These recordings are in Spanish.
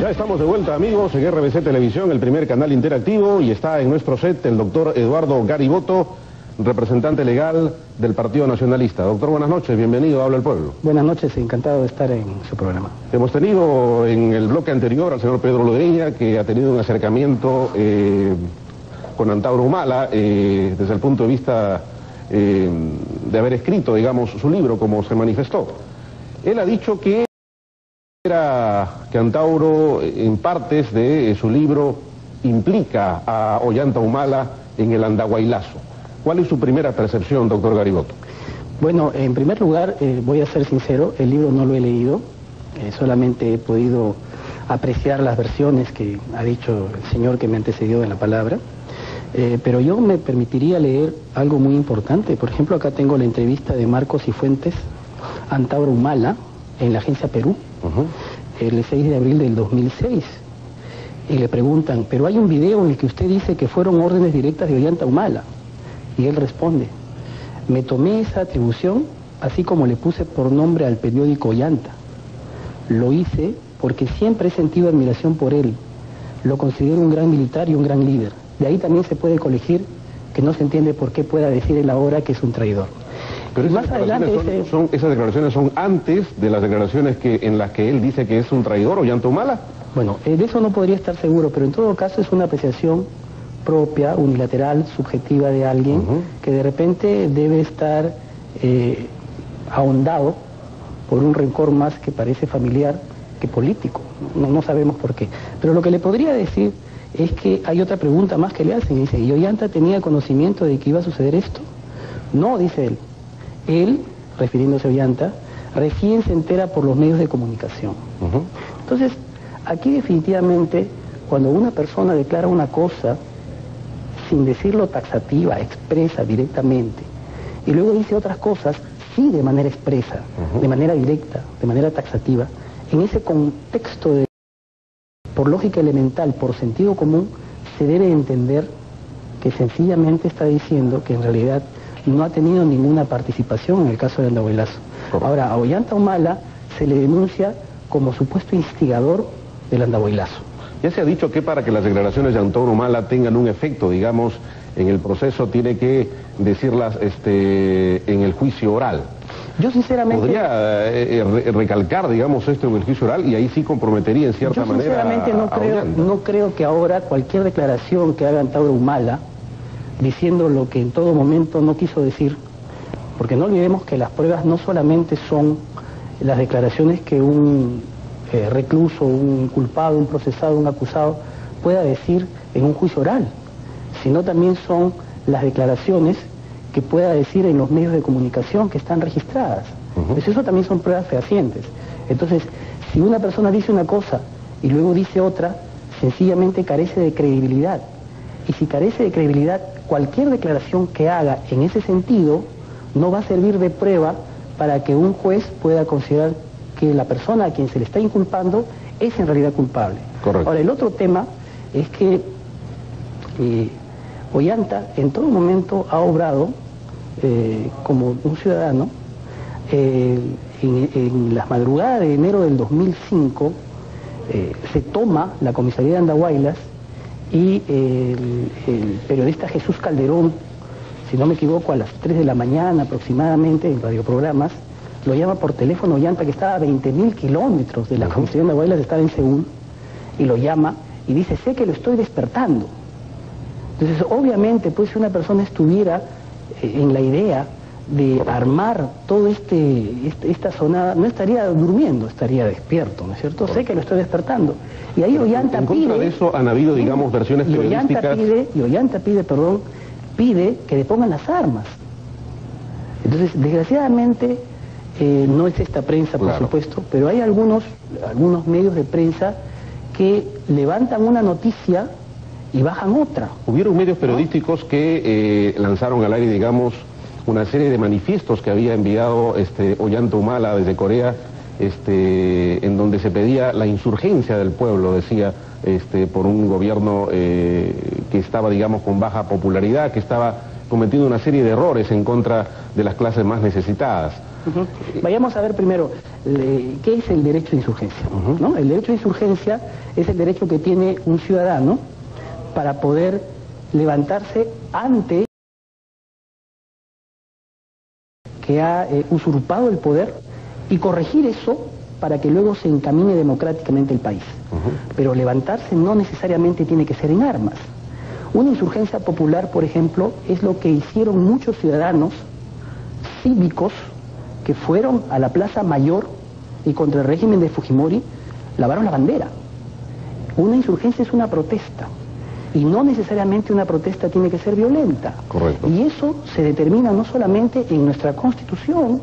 Ya estamos de vuelta, amigos, en RBC Televisión, el primer canal interactivo, y está en nuestro set el doctor Eduardo Gariboto, representante legal del Partido Nacionalista. Doctor, buenas noches, bienvenido a Habla el Pueblo. Buenas noches, encantado de estar en su programa. Hemos tenido en el bloque anterior al señor Pedro Lodeña, que ha tenido un acercamiento con Antauro Humala, desde el punto de vista de haber escrito, digamos, su libro, como se manifestó. Él ha dicho que Antauro, en partes de su libro, implica a Ollanta Humala en el Andahuaylazo. ¿Cuál es su primera percepción, doctor Gariboto? Bueno, en primer lugar, voy a ser sincero, el libro no lo he leído, solamente he podido apreciar las versiones que ha dicho el señor que me antecedió en la palabra, pero yo me permitiría leer algo muy importante. Por ejemplo, acá tengo la entrevista de Marcos Cifuentes a Antauro Humala en la Agencia Perú, el 6 de abril del 2006, y le preguntan, pero hay un video en el que usted dice que fueron órdenes directas de Ollanta Humala, y él responde, me tomé esa atribución así como le puse por nombre al periódico Ollanta. Lo hice porque siempre he sentido admiración por él, lo considero un gran militar y un gran líder. De ahí también se puede colegir que no se entiende por qué pueda decir él ahora que es un traidor. Pero esas declaraciones son antes de las declaraciones en las que él dice que es un traidor, Ollanta Humala. Bueno, de eso no podría estar seguro, pero en todo caso es una apreciación propia, unilateral, subjetiva de alguien que de repente debe estar ahondado por un rencor más que parece familiar que político. No sabemos por qué. Pero lo que le podría decir es que hay otra pregunta más que le hacen. Dice, ¿y Ollanta tenía conocimiento de que iba a suceder esto? No, dice él. Él, refiriéndose a Ollanta, recién se entera por los medios de comunicación. Entonces, aquí definitivamente, cuando una persona declara una cosa sin decirlo taxativa, expresa directamente, y luego dice otras cosas, sí de manera expresa, de manera directa, de manera taxativa, en ese contexto de, por lógica elemental, por sentido común, se debe entender que sencillamente está diciendo que en realidad no ha tenido ninguna participación en el caso del Andahuaylazo. Ahora, a Ollanta Humala se le denuncia como supuesto instigador del Andahuaylazo. Ya se ha dicho que para que las declaraciones de Antauro Humala tengan un efecto, digamos, en el proceso, tiene que decirlas en el juicio oral. Yo sinceramente... ¿Podría recalcar, digamos, esto en el juicio oral y ahí sí comprometería en cierta manera Yo sinceramente no creo que ahora cualquier declaración que haga Antauro Humala, diciendo lo que en todo momento no quiso decir, porque no olvidemos que las pruebas no solamente son las declaraciones que un recluso, un culpado, un procesado, un acusado pueda decir en un juicio oral, sino también son las declaraciones que pueda decir en los medios de comunicación que están registradas. Pues eso también son pruebas fehacientes. Entonces, si una persona dice una cosa y luego dice otra, sencillamente carece de credibilidad. Y si carece de credibilidad, cualquier declaración que haga en ese sentido no va a servir de prueba para que un juez pueda considerar que la persona a quien se le está inculpando es en realidad culpable. Correcto. Ahora, el otro tema es que Ollanta en todo momento ha obrado como un ciudadano. En las madrugadas de enero del 2005 se toma la comisaría de Andahuaylas y el periodista Jesús Calderón, si no me equivoco, a las 3 de la mañana aproximadamente, en radioprogramas, lo llama por teléfono Ollanta, que estaba a 20.000 kilómetros de la comisaría de Andahuaylas, estaba en Seúl, y lo llama y dice, sé que lo estoy despertando. Entonces, obviamente, pues si una persona estuviera en la idea de armar todo esta sonada, no estaría durmiendo, estaría despierto, ¿no es cierto? Sé que lo estoy despertando. Y ahí Ollanta pide... En contra de eso han habido, digamos, versiones periodísticas... Ollanta pide que le pongan las armas. Entonces, desgraciadamente, no es esta prensa, por supuesto, pero hay algunos medios de prensa que levantan una noticia y bajan otra. Hubieron medios periodísticos que lanzaron al aire, digamos, una serie de manifiestos que había enviado Ollanta Humala desde Corea, en donde se pedía la insurgencia del pueblo, decía, por un gobierno que estaba, digamos, con baja popularidad, que estaba cometiendo una serie de errores en contra de las clases más necesitadas. Vayamos a ver primero qué es el derecho de insurgencia, ¿no? El derecho de insurgencia es el derecho que tiene un ciudadano para poder levantarse ante que ha usurpado el poder y corregir eso para que luego se encamine democráticamente el país. Pero levantarse no necesariamente tiene que ser en armas. Una insurgencia popular, por ejemplo, es lo que hicieron muchos ciudadanos cívicos que fueron a la Plaza Mayor y contra el régimen de Fujimori lavaron la bandera. Una insurgencia es una protesta y no necesariamente una protesta tiene que ser violenta. Correcto. Y eso se determina no solamente en nuestra Constitución,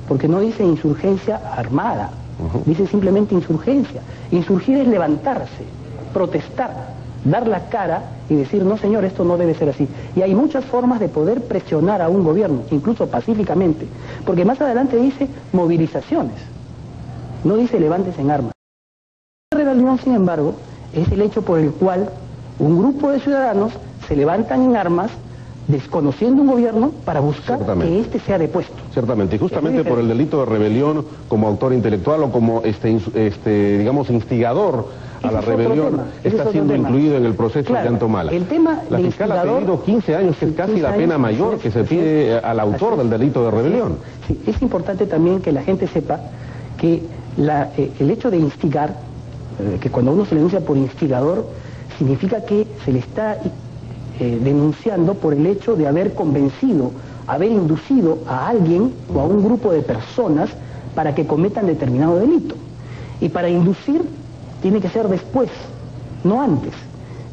porque no dice insurgencia armada, dice simplemente insurgencia. Insurgir es levantarse, protestar, dar la cara y decir, no señor, esto no debe ser así. Y hay muchas formas de poder presionar a un gobierno, incluso pacíficamente, porque más adelante dice movilizaciones, no dice levantes en armas. La rebelión, sin embargo, es el hecho por el cual un grupo de ciudadanos se levantan en armas desconociendo un gobierno para buscar que éste sea depuesto. Ciertamente, y justamente por el delito de rebelión como autor intelectual o como digamos instigador a la rebelión está siendo incluido en el proceso de Ollanta Humala. El tema la fiscal ha pedido 15 años, que es casi la pena mayor que se pide al autor del delito de rebelión. Sí, es importante también que la gente sepa que el hecho de instigar, que cuando uno se le denuncia por instigador, significa que se le está denunciando por el hecho de haber convencido, haber inducido a alguien o a un grupo de personas para que cometan determinado delito. Y para inducir tiene que ser después, no antes.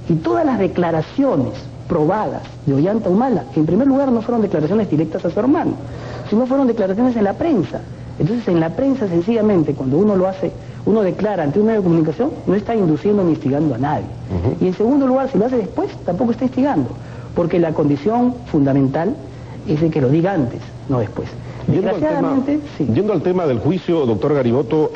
Y todas las declaraciones probadas de Ollanta Humala, en primer lugar no fueron declaraciones directas a su hermano, sino fueron declaraciones en la prensa. Entonces en la prensa sencillamente cuando uno lo hace, uno declara ante un medio de comunicación, no está induciendo ni instigando a nadie. Y en segundo lugar, si lo hace después, tampoco está instigando, porque la condición fundamental es de que lo diga antes, no después. Desgraciadamente, yendo al tema del juicio, doctor Garibotto,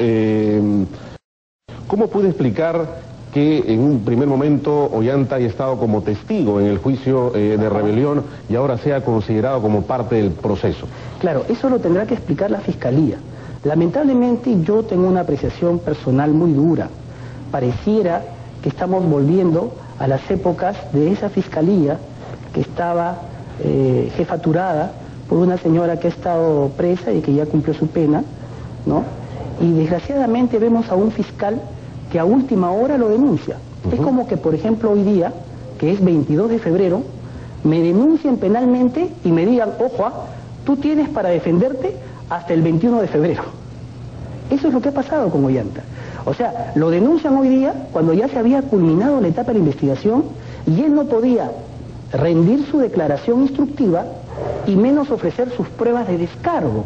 ¿cómo puede explicar que en un primer momento Ollanta haya estado como testigo en el juicio de rebelión y ahora sea considerado como parte del proceso? Claro, eso lo tendrá que explicar la Fiscalía. Lamentablemente yo tengo una apreciación personal muy dura. Pareciera que estamos volviendo a las épocas de esa Fiscalía que estaba jefaturada por una señora que ha estado presa y que ya cumplió su pena, ¿no? Y desgraciadamente vemos a un fiscal que a última hora lo denuncia. Es como que, por ejemplo, hoy día, que es 22 de febrero, me denuncien penalmente y me digan, ojo, tú tienes para defenderte hasta el 21 de febrero. Eso es lo que ha pasado con Ollanta. O sea, lo denuncian hoy día cuando ya se había culminado la etapa de la investigación y él no podía rendir su declaración instructiva y menos ofrecer sus pruebas de descargo.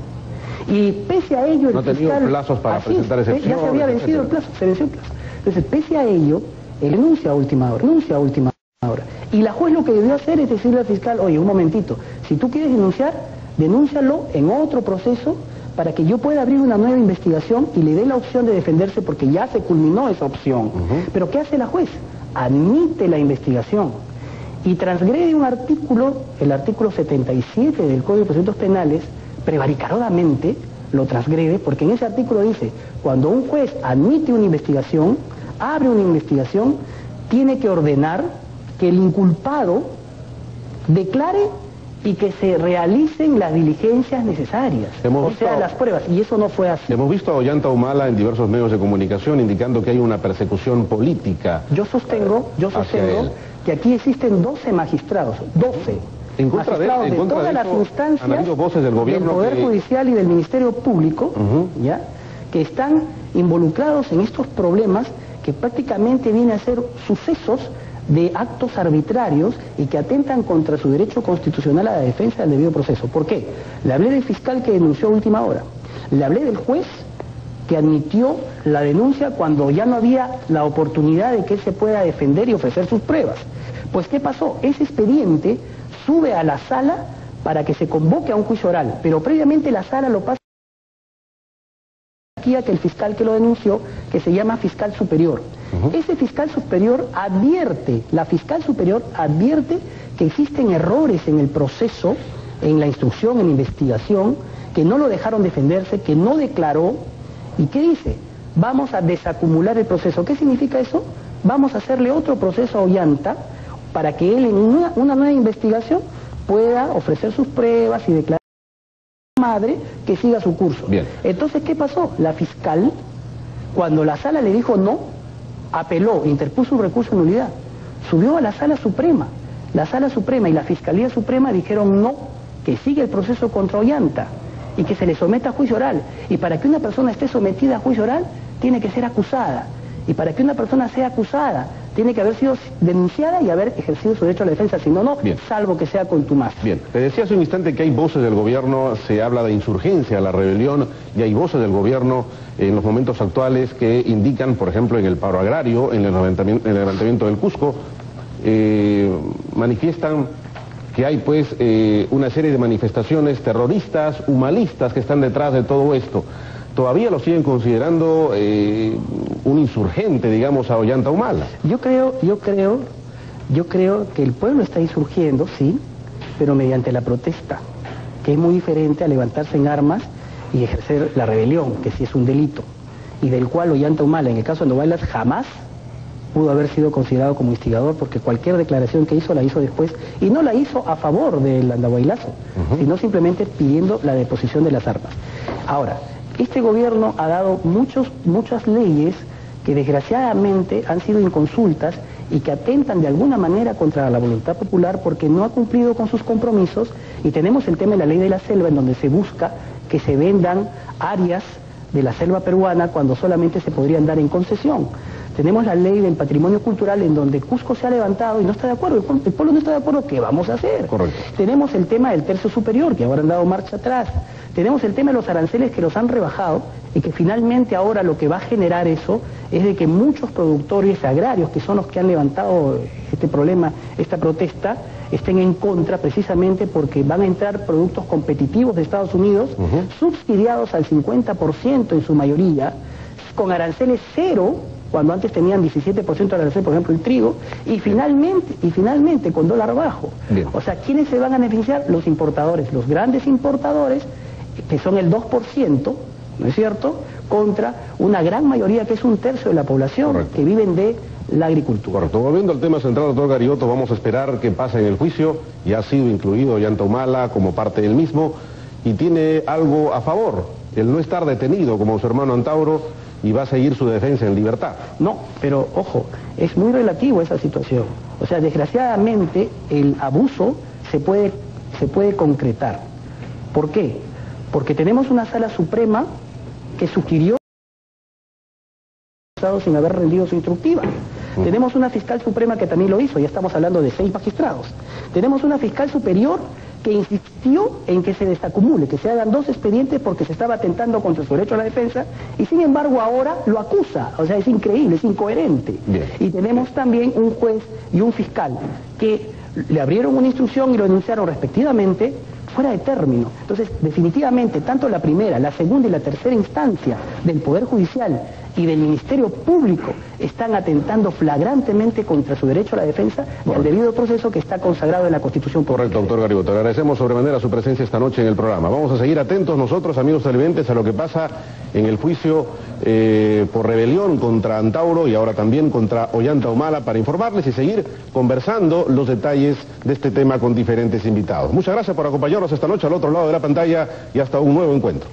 Y pese a ello el fiscal... No tenía plazos para presentar excepciones. Ya se había vencido el plazo, se venció el plazo. Entonces, pese a ello, él denuncia a última hora, Y la juez lo que debió hacer es decirle al fiscal, oye, un momentito, si tú quieres denunciar, denúncialo en otro proceso para que yo pueda abrir una nueva investigación y le dé la opción de defenderse porque ya se culminó esa opción. Pero ¿qué hace la juez? Admite la investigación y transgrede un artículo, el artículo 77 del Código de Procedimientos Penales, prevaricarodamente lo transgrede, porque en ese artículo dice, cuando un juez admite una investigación, abre una investigación, tiene que ordenar que el inculpado declare y que se realicen las diligencias necesarias, las pruebas, y eso no fue así. Hemos visto a Ollanta Humala en diversos medios de comunicación indicando que hay una persecución política. Yo sostengo que aquí existen 12 magistrados, 12 en contra de todas las instancias han habido voces del gobierno, del Poder Judicial y del Ministerio Público, ¿ya?, que están involucrados en estos problemas que prácticamente vienen a ser sucesos de actos arbitrarios y que atentan contra su derecho constitucional a la defensa del debido proceso. ¿Por qué? Le hablé del fiscal que denunció a última hora, le hablé del juez que admitió la denuncia cuando ya no había la oportunidad de que él se pueda defender y ofrecer sus pruebas. Pues ¿qué pasó? Ese expediente sube a la sala para que se convoque a un juicio oral, pero previamente la sala lo pasa aquí a que el fiscal que lo denunció, que se llama fiscal superior. Ese fiscal superior la fiscal superior advierte que existen errores en el proceso, en la instrucción, en la investigación, que no lo dejaron defenderse, que no declaró, ¿y qué dice? Vamos a desacumular el proceso. ¿Qué significa eso? Vamos a hacerle otro proceso a Ollanta para que él en una nueva investigación pueda ofrecer sus pruebas y declarar a la madre que siga su curso. Bien. Entonces, ¿qué pasó? La fiscal, cuando la sala le dijo no, apeló, interpuso un recurso de nulidad, subió a la Sala Suprema. La Sala Suprema y la Fiscalía Suprema dijeron no, que sigue el proceso contra Ollanta y que se le someta a juicio oral. Y para que una persona esté sometida a juicio oral, tiene que ser acusada. Y para que una persona sea acusada, tiene que haber sido denunciada y haber ejercido su derecho a la defensa, si no, no, Bien. salvo que sea contumaz. Bien, te decía hace un instante que hay voces del gobierno, se habla de insurgencia, la rebelión, y hay voces del gobierno en los momentos actuales que indican, por ejemplo, en el paro agrario, en el levantamiento del Cusco, manifiestan que hay pues una serie de manifestaciones terroristas, humanistas que están detrás de todo esto. ¿Todavía lo siguen considerando un insurgente, digamos, a Ollanta Humala? Yo creo que el pueblo está insurgiendo, sí, pero mediante la protesta, que es muy diferente a levantarse en armas y ejercer la rebelión, que sí es un delito, y del cual Ollanta Humala, en el caso de Andahuaylas, jamás pudo haber sido considerado como instigador, porque cualquier declaración que hizo la hizo después, y no la hizo a favor del andahuaylazo, sino simplemente pidiendo la deposición de las armas. Ahora, este gobierno ha dado muchas leyes que desgraciadamente han sido inconsultas y que atentan de alguna manera contra la voluntad popular porque no ha cumplido con sus compromisos, y tenemos el tema de la ley de la selva, en donde se busca que se vendan áreas de la selva peruana cuando solamente se podrían dar en concesión. Tenemos la ley del patrimonio cultural, en donde Cusco se ha levantado y no está de acuerdo, el pueblo no está de acuerdo, ¿qué vamos a hacer? Correcto. Tenemos el tema del tercio superior, que ahora han dado marcha atrás. Tenemos el tema de los aranceles, que los han rebajado, y que finalmente ahora lo que va a generar eso es de que muchos productores agrarios, que son los que han levantado este problema, esta protesta, estén en contra, precisamente porque van a entrar productos competitivos de Estados Unidos, subsidiados al 50% en su mayoría, con aranceles cero, cuando antes tenían 17% de arancel, por ejemplo, el trigo, y finalmente con dólar bajo. Bien. O sea, ¿quiénes se van a beneficiar? Los importadores, los grandes importadores, que son el 2%, ¿no es cierto?, contra una gran mayoría, que es un tercio de la población, correcto, que viven de la agricultura. Correcto. Volviendo al tema central, doctor Garioto, vamos a esperar que pase en el juicio. Ya ha sido incluido Ollanta Humala como parte del mismo, y tiene algo a favor, el no estar detenido como su hermano Antauro, y va a seguir su defensa en libertad. No, pero ojo, es muy relativo esa situación. O sea, desgraciadamente el abuso se puede concretar. ¿Por qué? Porque tenemos una Sala Suprema que sugirió sin haber rendido su instructiva. Tenemos una fiscal suprema que también lo hizo, ya estamos hablando de 6 magistrados. Tenemos una fiscal superior que insistió en que se desacumule, que se hagan 2 expedientes porque se estaba atentando contra su derecho a la defensa, y sin embargo ahora lo acusa. O sea, es increíble, es incoherente. Bien. Y tenemos también un juez y un fiscal que le abrieron una instrucción y lo denunciaron respectivamente fuera de término. Entonces, definitivamente, tanto la primera, la segunda y la tercera instancia del Poder Judicial y del Ministerio Público están atentando flagrantemente contra su derecho a la defensa y al debido proceso que está consagrado en la Constitución. Correcto, doctor Garioto. Le agradecemos sobremanera su presencia esta noche en el programa. Vamos a seguir atentos nosotros, amigos televidentes, a lo que pasa en el juicio por rebelión contra Antauro y ahora también contra Ollanta Humala, para informarles y seguir conversando los detalles de este tema con diferentes invitados. Muchas gracias por acompañarnos esta noche al otro lado de la pantalla y hasta un nuevo encuentro.